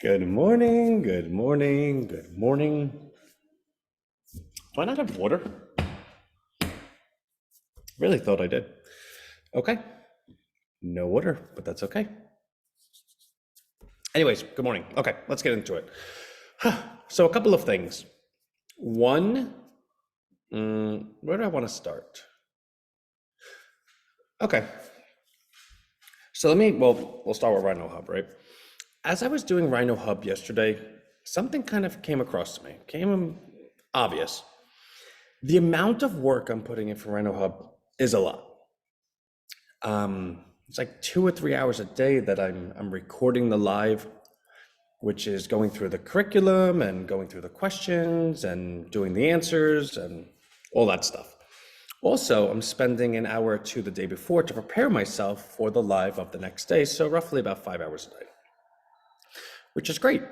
Good morning, good morning, good morning. Do I not have water? Really thought I did. Okay, no water, but that's okay. Anyways, good morning. Okay, let's get into it. So, a couple of things. One, where do I want to start? Okay, so we'll start with Rhino Hub, right? As I was doing Rhino Hub yesterday, something kind of came across to me, came obvious. The amount of work I'm putting in for Rhino Hub is a lot. It's like 2 or 3 hours a day that I'm recording the live, which is going through the curriculum and going through the questions and doing the answers and all that stuff. Also, I'm spending an hour or two the day before to prepare myself for the live of the next day, so roughly about 5 hours a day, which is great.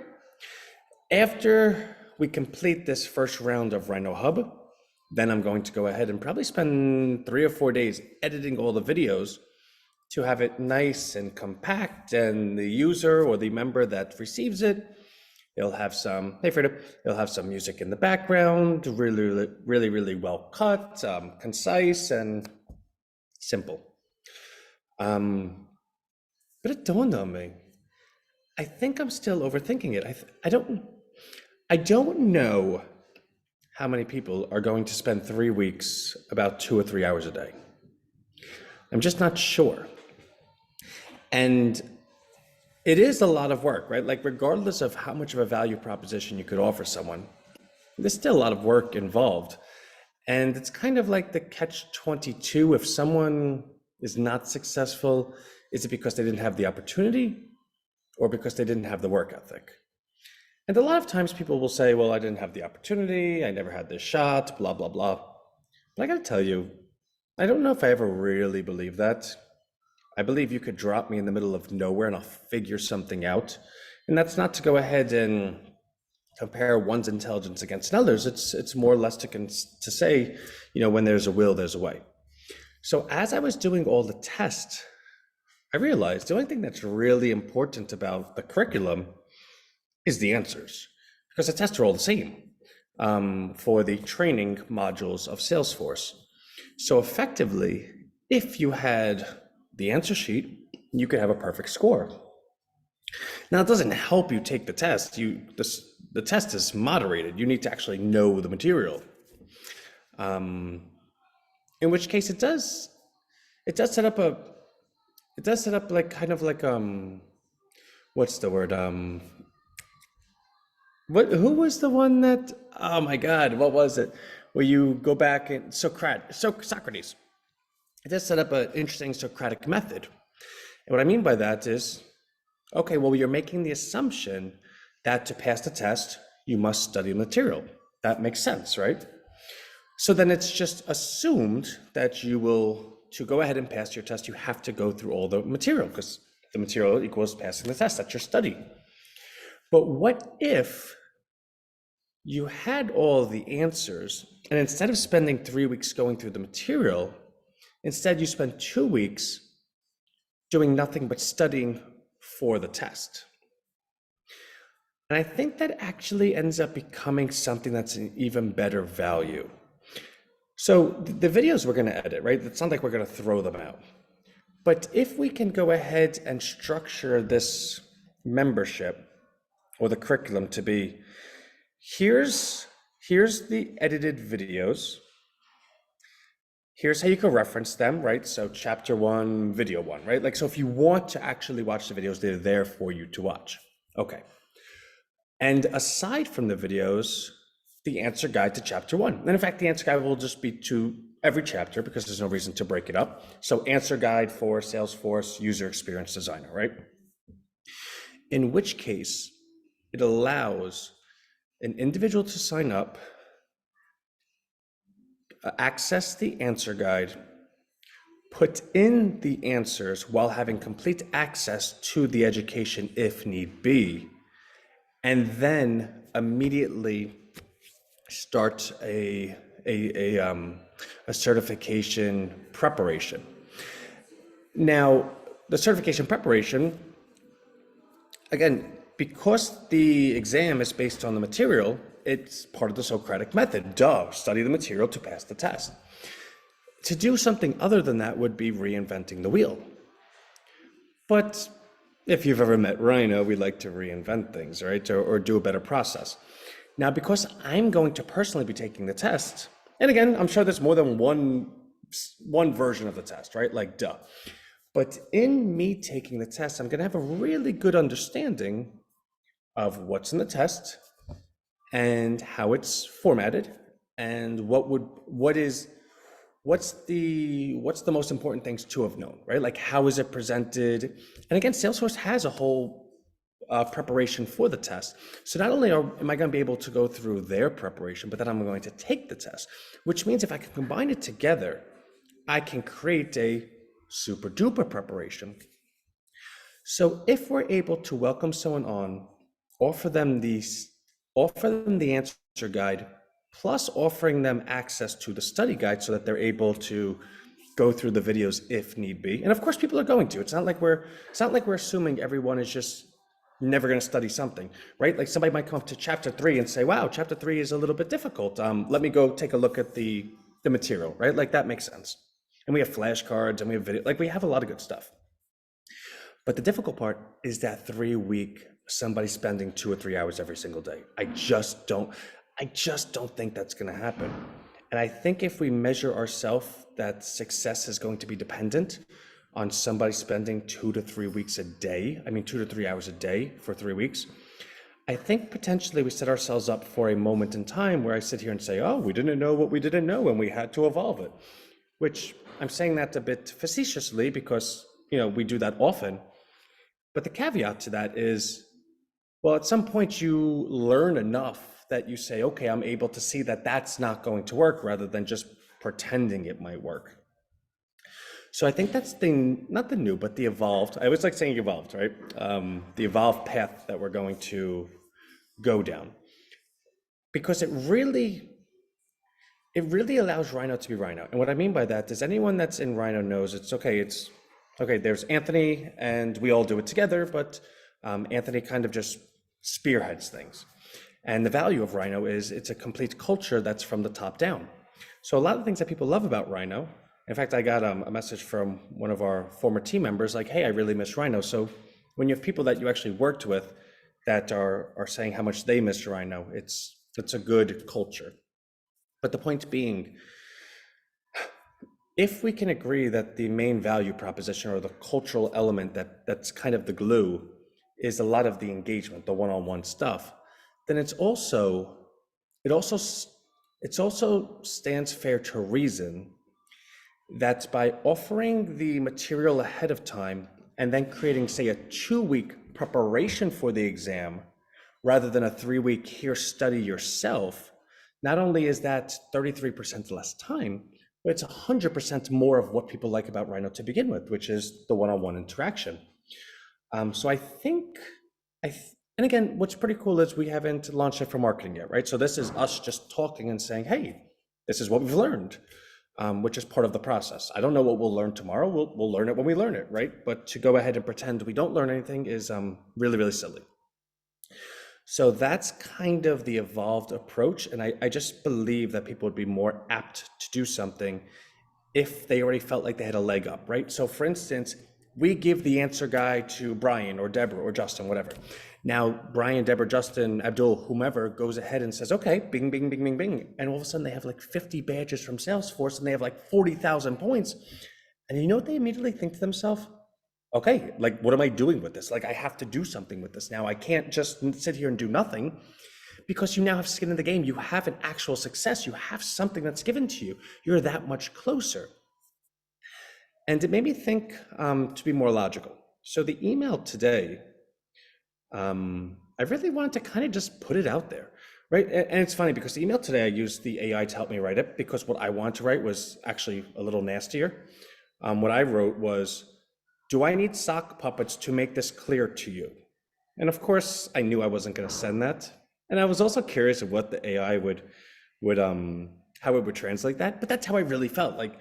After we complete this first round of Rhino Hub, then I'm going to go ahead and probably spend 3 or 4 days editing all the videos to have it nice and compact, and the user or the member that receives it, it'll have some, hey Frida, it'll have some music in the background, really well cut, concise and simple. But it dawned on me, I think I'm still overthinking it. I don't know how many people are going to spend 3 weeks about 2 or 3 hours a day. I'm just not sure. And it is a lot of work, right? Like, regardless of how much of a value proposition you could offer someone, there's still a lot of work involved. And it's kind of like the catch-22. If someone is not successful, is it because they didn't have the opportunity or because they didn't have the work ethic? And a lot of times people will say, well, I didn't have the opportunity, I never had this shot, blah, blah, blah. But I gotta tell you, I don't know if I ever really believe that. I believe you could drop me in the middle of nowhere and I'll figure something out. And that's not to go ahead and compare one's intelligence against another's. It's more or less to say, when there's a will, there's a way. So as I was doing all the tests, I realized the only thing that's really important about the curriculum is the answers, because the tests are all the same for the training modules of Salesforce. So effectively, if you had the answer sheet, you could have a perfect score. Now, it doesn't help you take the test. The test is moderated. You need to actually know the material. In which case, it does set up like kind of like what's the word? Who was the one that? Oh my God, what was it? Where you go back and Socrates. It does set up an interesting Socratic method. And what I mean by that is, okay, well, you're making the assumption that to pass the test, you must study the material. That makes sense, right? So then it's just assumed that to go ahead and pass your test, you have to go through all the material, because the material equals passing the test. That's your study. But what if you had all the answers, and instead of spending 3 weeks going through the material, instead you spend 2 weeks doing nothing but studying for the test? And I think that actually ends up becoming something that's an even better value. So the videos we're going to edit, right? It's not like we're going to throw them out. But if we can go ahead and structure this membership or the curriculum to be, here's the edited videos. Here's how you can reference them, right? So chapter 1, video 1, right? Like, so if you want to actually watch the videos, they're there for you to watch. Okay. And aside from the videos, the answer guide to chapter 1. And in fact, the answer guide will just be to every chapter because there's no reason to break it up. So answer guide for Salesforce User Experience Designer, right? In which case, it allows an individual to sign up, access the answer guide, put in the answers while having complete access to the education if need be, and then immediately start a certification preparation. Now, the certification preparation, again, because the exam is based on the material, it's part of the Socratic method. Duh, study the material to pass the test. To do something other than that would be reinventing the wheel. But if you've ever met Rhino, we like to reinvent things, right? Or do a better process. Now, because I'm going to personally be taking the test, and again, I'm sure there's more than one version of the test, right? Like, duh. But in me taking the test, I'm going to have a really good understanding of what's in the test and how it's formatted and what's the most important things to have known, right? Like, how is it presented? And again, Salesforce has a whole preparation for the test. So not only am I going to be able to go through their preparation, but then I'm going to take the test, which means if I can combine it together, I can create a super duper preparation. So if we're able to welcome someone on, offer them the answer guide, plus offering them access to the study guide so that they're able to go through the videos if need be. And of course, people are going to. It's not like we're assuming everyone is just never going to study something, right? Like somebody might come up to chapter 3 and say, "Wow, chapter 3 is a little bit difficult. Let me go take a look at the material," right? Like that makes sense. And we have flashcards and we have video, like we have a lot of good stuff. But the difficult part is that 3 week somebody spending 2 or 3 hours every single day. I just don't think that's going to happen. And I think if we measure ourselves that success is going to be dependent on somebody spending 2 to 3 weeks a day, 2 to 3 hours a day for 3 weeks, I think potentially we set ourselves up for a moment in time where I sit here and say, oh, we didn't know what we didn't know and we had to evolve it. Which I'm saying that a bit facetiously because, we do that often. But the caveat to that is, well, at some point you learn enough that you say, okay, I'm able to see that that's not going to work rather than just pretending it might work. So I think that's not the new, but the evolved, I always like saying evolved, right? The evolved path that we're going to go down. Because it really allows Rhino to be Rhino. And what I mean by that is anyone that's in Rhino knows it's okay, there's Anthony and we all do it together, but Anthony kind of just spearheads things. And the value of Rhino is it's a complete culture that's from the top down. So a lot of things that people love about Rhino, in fact, I got a message from one of our former team members like, hey, I really miss Rhino. So when you have people that you actually worked with that are saying how much they miss Rhino, it's a good culture. But the point being, if we can agree that the main value proposition or the cultural element that's kind of the glue is a lot of the engagement, the one-on-one stuff, then it also stands fair to reason that by offering the material ahead of time and then creating, say, a 2-week preparation for the exam rather than a 3-week here study yourself, not only is that 33% less time, but it's 100% more of what people like about Rhino to begin with, which is the one-on-one interaction. So I think, and again, what's pretty cool is we haven't launched it for marketing yet, right? So this is us just talking and saying, hey, this is what we've learned, which is part of the process. I don't know what we'll learn tomorrow. We'll learn it when we learn it, right? But to go ahead and pretend we don't learn anything is really, really silly. So that's kind of the evolved approach. And I just believe that people would be more apt to do something if they already felt like they had a leg up, right? So for instance, we give the answer guide to Brian or Deborah or Justin, whatever. Now, Brian, Deborah, Justin, Abdul, whomever goes ahead and says, okay, bing, bing, bing, bing, bing. And all of a sudden they have like 50 badges from Salesforce and they have like 40,000 points. And you know what they immediately think to themselves? Okay, like, what am I doing with this? Like, I have to do something with this now. I can't just sit here and do nothing because you now have skin in the game. You have an actual success. You have something that's given to you. You're that much closer. And it made me think to be more logical. So the email today, I really wanted to kind of just put it out there, right? And it's funny because the email today, I used the AI to help me write it because what I wanted to write was actually a little nastier. What I wrote was, do I need sock puppets to make this clear to you? And of course, I knew I wasn't going to send that. And I was also curious of what the AI how it would translate that. But that's how I really felt. Like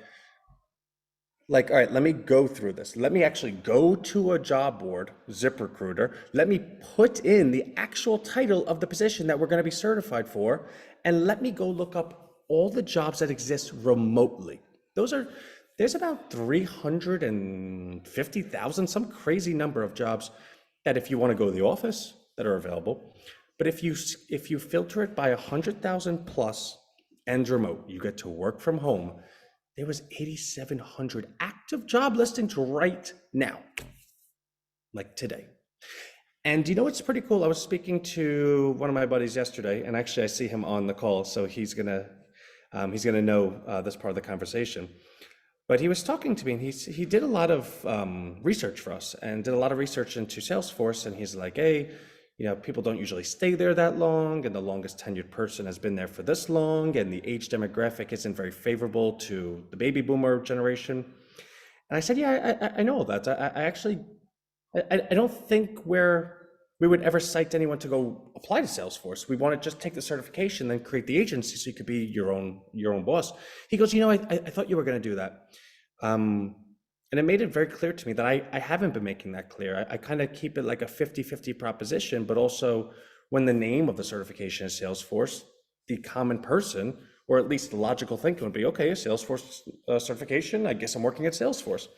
like, all right, let me go through this. Let me actually go to a job board, ZipRecruiter. Let me put in the actual title of the position that we're going to be certified for, and let me go look up all the jobs that exist remotely. Those are, there's about 350,000, some crazy number of jobs that if you want to go to the office that are available. But if you filter it by 100,000 plus and remote, you get to work from home. There was 8,700 active job listings right now, like today. And you know what's pretty cool? I was speaking to one of my buddies yesterday, and actually I see him on the call, so he's gonna know this part of the conversation. But he was talking to me, and he did a lot of research for us, and did a lot of research into Salesforce. And he's like, hey, people don't usually stay there that long, and the longest tenured person has been there for this long, and the age demographic isn't very favorable to the baby boomer generation. And I said, yeah, I know all that. I actually, I don't think we would ever cite anyone to go apply to Salesforce. We want to just take the certification, then create the agency so you could be your own boss. He goes, I thought you were going to do that. And it made it very clear to me that I haven't been making that clear. I kind of keep it like a 50-50 proposition, but also when the name of the certification is Salesforce, the common person, or at least the logical thinking would be, okay, a Salesforce certification, I guess I'm working at Salesforce.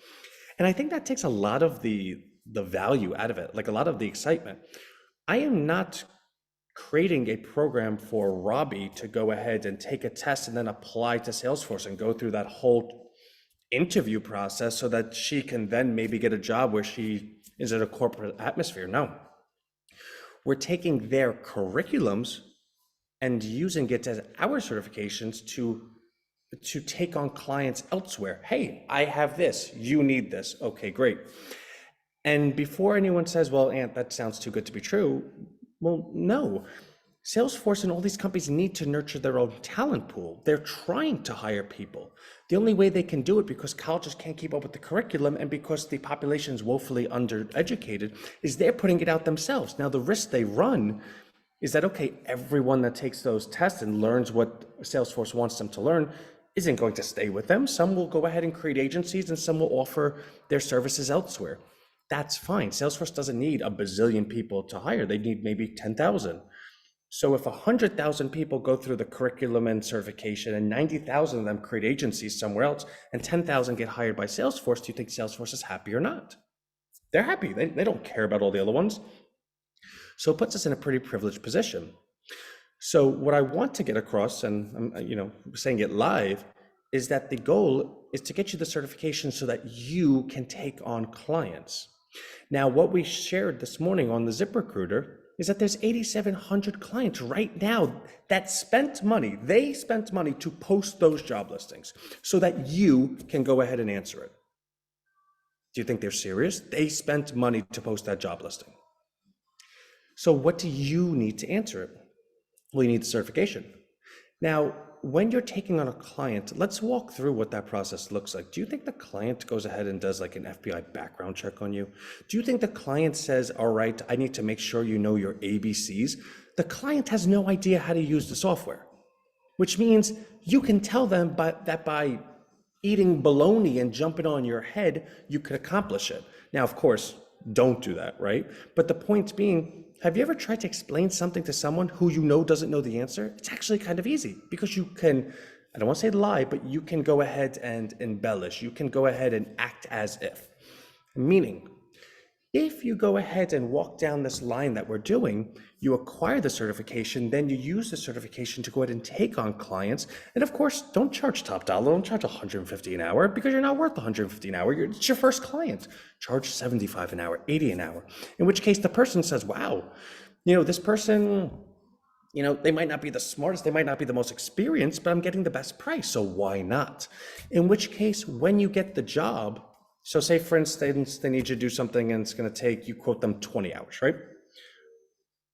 And I think that takes a lot of the value out of it, like a lot of the excitement. I am not creating a program for Robbie to go ahead and take a test and then apply to Salesforce and go through that whole interview process so that she can then maybe get a job where she is in a corporate atmosphere. No, we're taking their curriculums and using it as our certifications to take on clients elsewhere. Hey, I have this, you need this. Okay, great. And before anyone says, well, Ant, that sounds too good to be true, well, no. Salesforce and all these companies need to nurture their own talent pool. They're trying to hire people. The only way they can do it, because colleges can't keep up with the curriculum and because the population is woefully undereducated, is they're putting it out themselves. Now, the risk they run is that, okay, everyone that takes those tests and learns what Salesforce wants them to learn isn't going to stay with them. Some will go ahead and create agencies, and some will offer their services elsewhere. That's fine. Salesforce doesn't need a bazillion people to hire. They need maybe 10,000. So if 100,000 people go through the curriculum and certification, and 90,000 of them create agencies somewhere else, and 10,000 get hired by Salesforce, do you think Salesforce is happy or not? They're happy. They don't care about all the other ones. So it puts us in a pretty privileged position. So what I want to get across, and I'm saying it live, is that the goal is to get you the certification so that you can take on clients. Now, what we shared this morning on the ZipRecruiter is that there's 8,700 clients right now that spent money. They spent money to post those job listings so that you can go ahead and answer it. Do you think they're serious? They spent money to post that job listing. So what do you need to answer it? Well, you need the certification. Now, when you're taking on a client, let's walk through what that process looks like. Do you think the client goes ahead and does like an FBI background check on you? Do you think the client says, all right, I need to make sure you know your ABCs? The client has no idea how to use the software, which means you can tell them that by eating bologna and jumping on your head, you could accomplish it. Now, of course, don't do that, right? But the point being, have you ever tried to explain something to someone who you know doesn't know the answer? It's actually kind of easy, because you can, I don't want to say lie, but you can go ahead and embellish. You can go ahead and act as if. Meaning, if you go ahead and walk down this line that we're doing, you acquire the certification, then you use the certification to go ahead and take on clients. And of course, don't charge top dollar, don't charge $150 an hour, because you're not worth $150 an hour. It's your first client. Charge $75 an hour, $80 an hour. In which case the person says, wow, this person, they might not be the smartest, they might not be the most experienced, but I'm getting the best price, so why not? In which case, when you get the job, so say for instance, they need you to do something and it's going to take, you quote them 20 hours, right?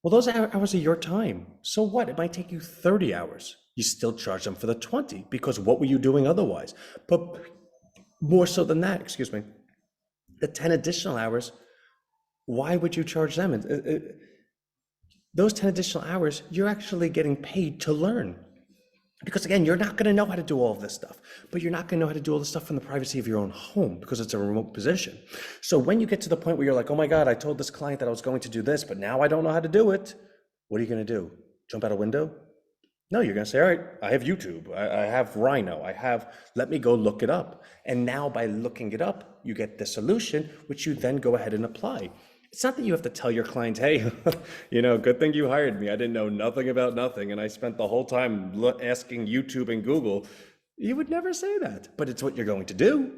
Well, those hours are your time. So what? It might take you 30 hours. You still charge them for the 20, because what were you doing otherwise? But more so than that, excuse me, the 10 additional hours, why would you charge them? Those 10 additional hours, you're actually getting paid to learn. Because again, you're not going to know how to do all of this stuff, but you're not going to know how to do all this stuff from the privacy of your own home because it's a remote position. So when you get to the point where you're like, oh my God, I told this client that I was going to do this, but now I don't know how to do it. What are you going to do? Jump out a window? No, you're going to say, all right, I have YouTube, I have Rhino, let me go look it up. And now by looking it up, you get the solution, which you then go ahead and apply. It's not that you have to tell your client, hey, good thing you hired me. I didn't know nothing about nothing. And I spent the whole time asking YouTube and Google. You would never say that, but it's what you're going to do,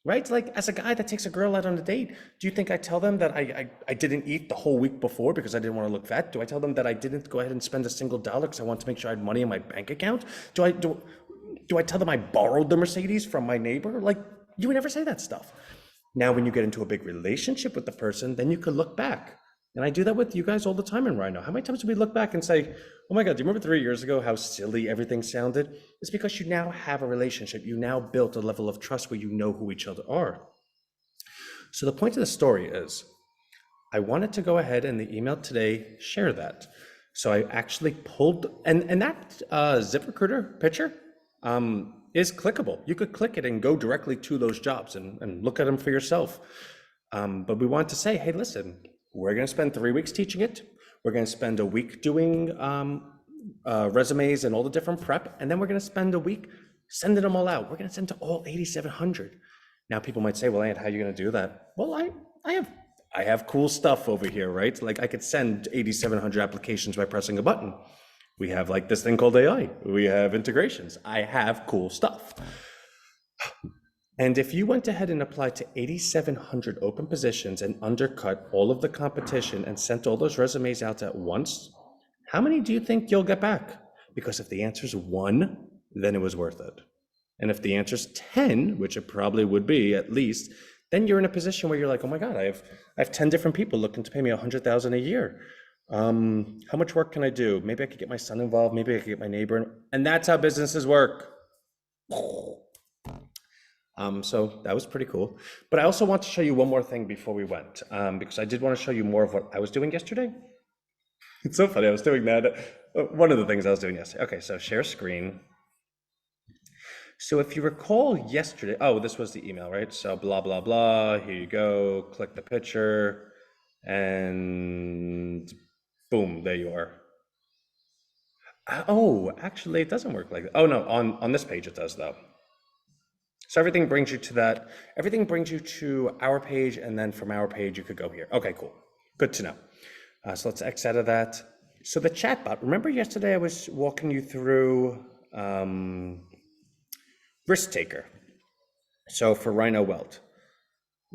right? Like as a guy that takes a girl out on a date, do you think I tell them that I didn't eat the whole week before because I didn't want to look fat? Do I tell them that I didn't go ahead and spend a single dollar because I want to make sure I had money in my bank account? Do I tell them I borrowed the Mercedes from my neighbor? Like, you would never say that stuff. Now, when you get into a big relationship with the person, then you could look back. And I do that with you guys all the time in Rhino. How many times do we look back and say, oh my God, do you remember 3 years ago how silly everything sounded? It's because you now have a relationship. You now built a level of trust where you know who each other are. So the point of the story is, I wanted to go ahead and the email today share that. So I actually pulled, and that ZipRecruiter picture, is clickable. You could click it and go directly to those jobs and look at them for yourself. But we want to say, hey, listen, we're going to spend 3 weeks teaching it. We're going to spend a week doing resumes and all the different prep. And then we're going to spend a week sending them all out. We're going to send to all 8,700. Now people might say, well, Ant, how are you going to do that? Well, I have cool stuff over here, right? Like I could send 8,700 applications by pressing a button. We have like this thing called AI. We have integrations. I have cool stuff. And if you went ahead and applied to 8,700 open positions and undercut all of the competition and sent all those resumes out at once, how many do you think you'll get back? Because if the answer is 1, then it was worth it. And if the answer is 10, which it probably would be at least, then you're in a position where you're like, oh my God, I have 10 different people looking to pay me $100,000 a year. How much work can I do? Maybe I could get my son involved. Maybe I could get my neighbor. And that's how businesses work. So that was pretty cool. But I also want to show you one more thing before we went, because I did want to show you more of what I was doing yesterday. It's so funny. I was doing that. One of the things I was doing yesterday. Okay, so share screen. So if you recall yesterday, oh, this was the email, right? So blah, blah, blah. Here you go. Click the picture and boom, there you are. Oh, actually, it doesn't work like that. Oh, no, on this page it does, though. So everything brings you to that. Everything brings you to our page, and then from our page, you could go here. Okay, cool. Good to know. So let's X out of that. So the chatbot, remember yesterday I was walking you through Risk Taker. So for Rhino Welt,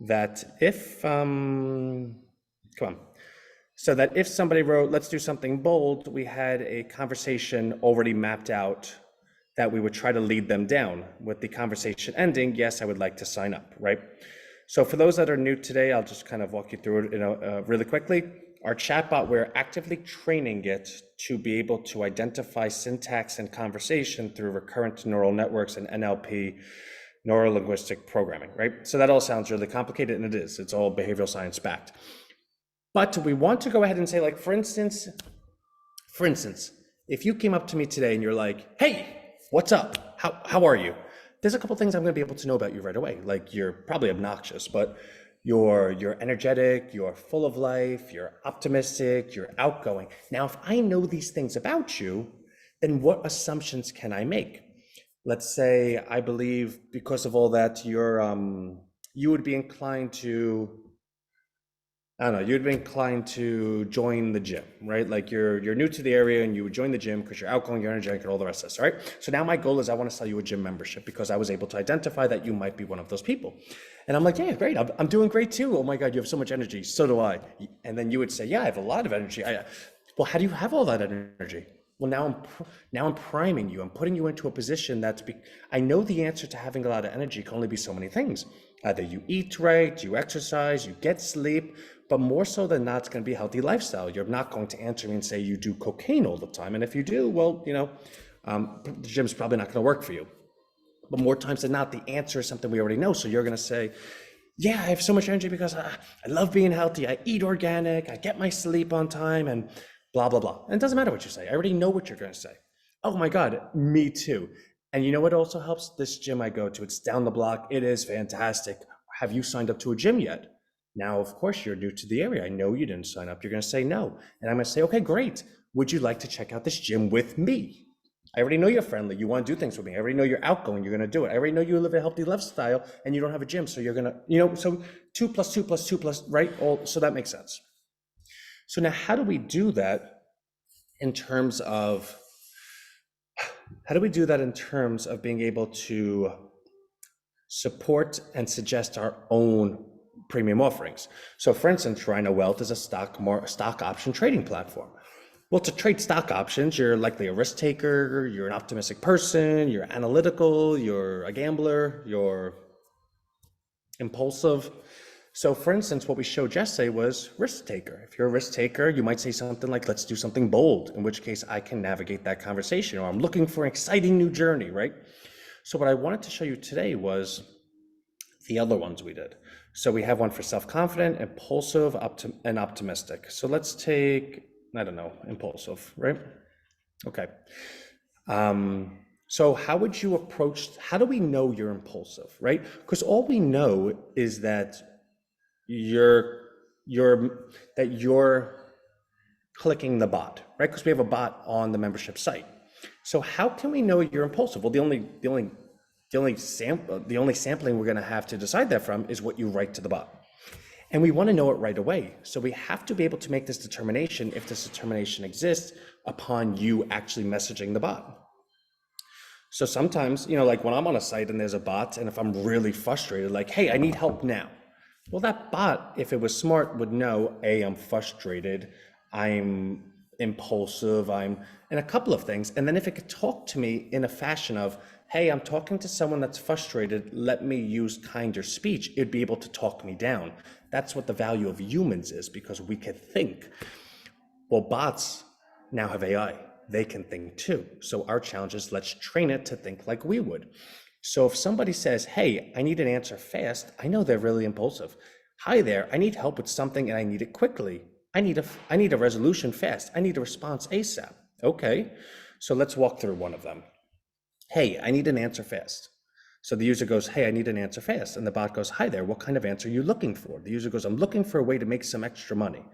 that if, so that if somebody wrote, let's do something bold, we had a conversation already mapped out that we would try to lead them down with the conversation ending, yes, I would like to sign up, right? So for those that are new today, I'll just kind of walk you through it really quickly. Our chatbot, we're actively training it to be able to identify syntax and conversation through recurrent neural networks and NLP, neuro-linguistic programming, right? So that all sounds really complicated, and it is. It's all behavioral science backed. But we want to go ahead and say, like, for instance, if you came up to me today and you're like, hey, what's up? How are you? There's a couple things I'm going to be able to know about you right away. Like, you're probably obnoxious, but you're energetic, you're full of life, you're optimistic, you're outgoing. Now, if I know these things about you, then what assumptions can I make? Let's say I believe because of all that, you would be inclined to, I don't know, you'd be inclined to join the gym, right? Like you're new to the area and you would join the gym because you're outgoing, you're energetic, and all the rest of this, right? So now my goal is I want to sell you a gym membership because I was able to identify that you might be one of those people. And I'm like, yeah, great, I'm doing great too. Oh my God, you have so much energy, so do I. And then you would say, yeah, I have a lot of energy. Well, how do you have all that energy? Well, now I'm priming you. I'm putting you into a position I know the answer to having a lot of energy can only be so many things. Either you eat right, you exercise, you get sleep, but more so than not, it's going to be a healthy lifestyle. You're not going to answer me and say you do cocaine all the time. And if you do, well, the gym's probably not going to work for you. But more times than not, the answer is something we already know. So you're going to say, yeah, I have so much energy because I love being healthy. I eat organic. I get my sleep on time and blah, blah, blah. And it doesn't matter what you say. I already know what you're going to say. Oh my God, me too. And you know what also helps? This gym I go to, it's down the block. It is fantastic. Have you signed up to a gym yet? Now, of course, you're new to the area. I know you didn't sign up. You're going to say no. And I'm going to say, okay, great. Would you like to check out this gym with me? I already know you're friendly. You want to do things with me. I already know you're outgoing. You're going to do it. I already know you live a healthy lifestyle and you don't have a gym. So you're going to, so 2 plus 2 plus 2 plus, right? So that makes sense. So now how do we do that in terms of being able to support and suggest our own premium offerings? So for instance, Rhino Wealth is a stock option trading platform. Well, to trade stock options, you're likely a risk taker, you're an optimistic person, you're analytical, you're a gambler, you're impulsive. So for instance, what we showed yesterday was risk taker. If you're a risk taker, you might say something like, let's do something bold, in which case I can navigate that conversation, or I'm looking for an exciting new journey, right? So what I wanted to show you today was the other ones we did. So we have one for self-confident, impulsive, and optimistic. So let's take, I don't know, impulsive, right? Okay. So how do we know you're impulsive, right? Because all we know is that you're clicking the bot, right? Because we have a bot on the membership site. So how can we know you're impulsive? Well, the only sampling we're going to have to decide that from is what you write to the bot. And we want to know it right away. So we have to be able to make this determination, if this determination exists, upon you actually messaging the bot. So sometimes, like when I'm on a site and there's a bot, and if I'm really frustrated, like, hey, I need help now. Well, that bot, if it was smart, would know, A, I'm frustrated, I'm impulsive, and a couple of things. And then if it could talk to me in a fashion of, hey, I'm talking to someone that's frustrated, let me use kinder speech, it'd be able to talk me down. That's what the value of humans is, because we can think. Well, bots now have AI. They can think too. So our challenge is, let's train it to think like we would. So if somebody says, hey, I need an answer fast, I know they're really impulsive. Hi there, I need help with something and I need it quickly. I need a resolution fast. I need a response ASAP. Okay, so let's walk through one of them. Hey, I need an answer fast. So the user goes, hey, I need an answer fast. And the bot goes, hi there, what kind of answer are you looking for? The user goes, I'm looking for a way to make some extra money.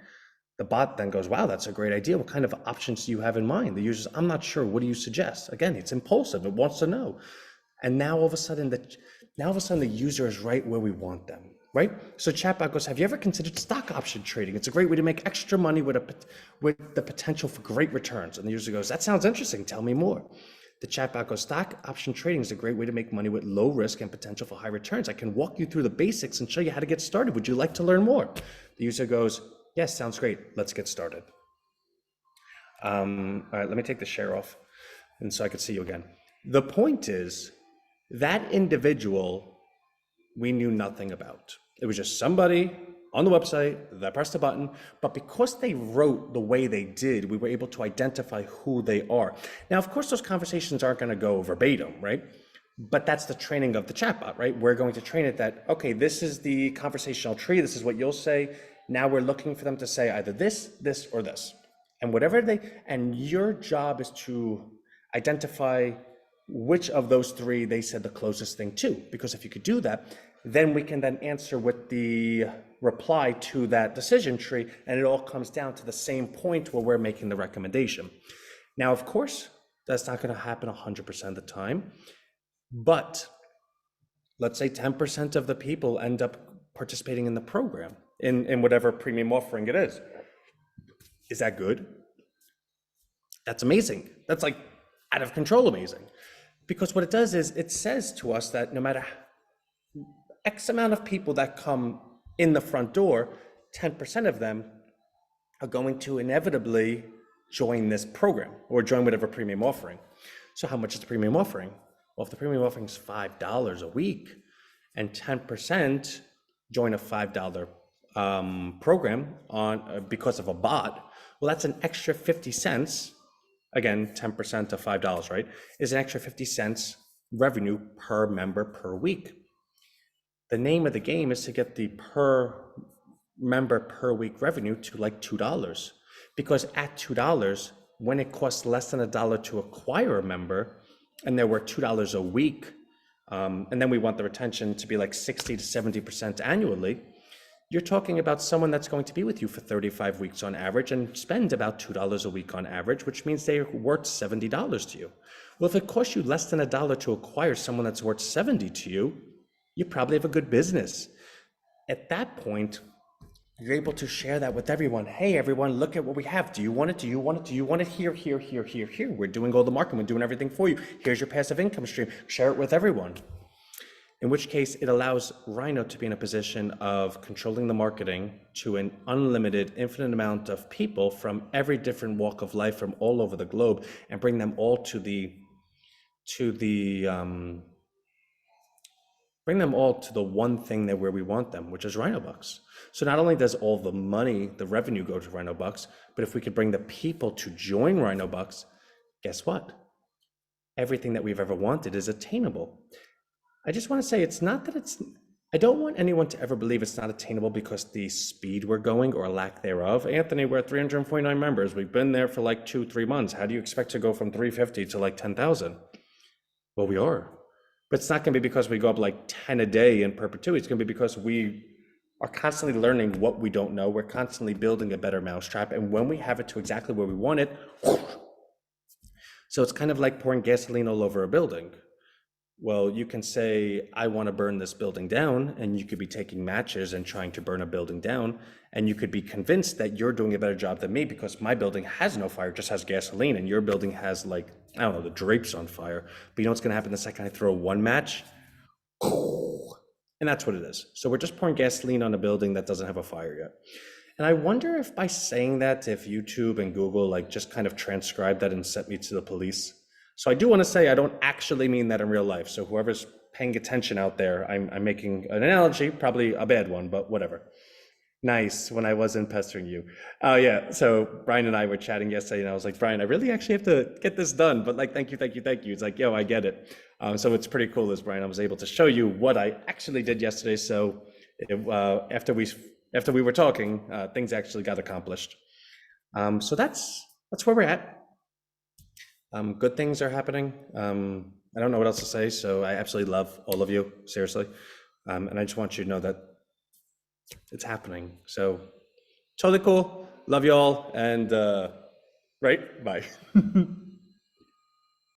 The bot then goes, wow, that's a great idea. What kind of options do you have in mind? The user says, I'm not sure. What do you suggest? Again, it's impulsive. It wants to know. And now all of a sudden the user is right where we want them, right? So chatbot goes, have you ever considered stock option trading? It's a great way to make extra money with the potential for great returns. And the user goes, that sounds interesting. Tell me more. The chatbot goes, stock option trading is a great way to make money with low risk and potential for high returns. I can walk you through the basics and show you how to get started. Would you like to learn more? The user goes, yes, sounds great. Let's get started. All right, let me take the share off and so I can see you again. The point is, that individual we knew nothing about. It was just somebody on the website that pressed a button, but because they wrote the way they did, we were able to identify who they are. Now, of course, those conversations aren't going to go verbatim, right? But that's the training of the chatbot, right? We're going to train it that, okay, this is the conversational tree, this is what you'll say. Now we're looking for them to say either this, this, or this. And your job is to identify which of those three they said the closest thing to. Because if you could do that, then we can then answer with the reply to that decision tree, and it all comes down to the same point where we're making the recommendation. Now, of course, that's not going to happen 100% of the time, but let's say 10% of the people end up participating in the program, in whatever premium offering it is. Is that good? That's amazing. That's like out of control amazing. Because what it does is it says to us that no matter X amount of people that come in the front door, 10% of them are going to inevitably join this program or join whatever premium offering. So how much is the premium offering? Well, if the premium offering is $5 a week and 10% join a $5 program because of a bot, well, that's an extra 50 cents. Again, 10% of $5, right, is an extra 50 cents revenue per member per week. The name of the game is to get the per member per week revenue to like $2, because at $2, when it costs less than $1 to acquire a member, and they're worth $2 a week, and then we want the retention to be like 60 to 70% annually, you're talking about someone that's going to be with you for 35 weeks on average and spend about $2 a week on average, which means they're worth $70 to you. Well, if it costs you less than $1 to acquire someone that's worth 70 to you, you probably have a good business. At that point, you're able to share that with everyone. Hey, everyone, look at what we have. Do you want it? Do you want it? Do you want it? Here, here, here, here, here. We're doing all the marketing. We're doing everything for you. Here's your passive income stream. Share it with everyone. In which case, it allows Rhino to be in a position of controlling the marketing to an unlimited, infinite amount of people from every different walk of life from all over the globe, and bring them all to the one thing that where we want them, which is Rhino Bucks. So not only does all the money, the revenue go to Rhino Bucks, but if we could bring the people to join Rhino Bucks, guess what? Everything that we've ever wanted is attainable. I just want to say I don't want anyone to ever believe it's not attainable because the speed we're going or lack thereof. Anthony, we're at 349 members. We've been there for like 2-3 months. How do you expect to go from 350 to like 10,000? Well, we are. But it's not going to be because we go up like 10 a day in perpetuity. It's going to be because we are constantly learning what we don't know. We're constantly building a better mousetrap. And when we have it to exactly where we want it, so it's kind of like pouring gasoline all over a building. Well, you can say, I want to burn this building down, and you could be taking matches and trying to burn a building down, and you could be convinced that you're doing a better job than me because my building has no fire, just has gasoline, and your building has like, I don't know, the drapes on fire. But you know what's going to happen the second I throw one match? And that's what it is. So we're just pouring gasoline on a building that doesn't have a fire yet. And I wonder if by saying that, if YouTube and Google like just kind of transcribe that and sent me to the police. So I do want to say I don't actually mean that in real life. So whoever's paying attention out there, I'm making an analogy, probably a bad one, but whatever. Nice, when I wasn't pestering you. Oh yeah, so Brian and I were chatting yesterday, and I was like, Brian, I really actually have to get this done, but like, thank you, thank you, thank you. It's like, yo, I get it. So what's pretty cool is, Brian, I was able to show you what I actually did yesterday. So after we were talking, things actually got accomplished. So that's where we're at. Good things are happening. I don't know what else to say, so I absolutely love all of you, seriously. And I just want you to know that it's happening. So totally cool. Love you all. And right, bye.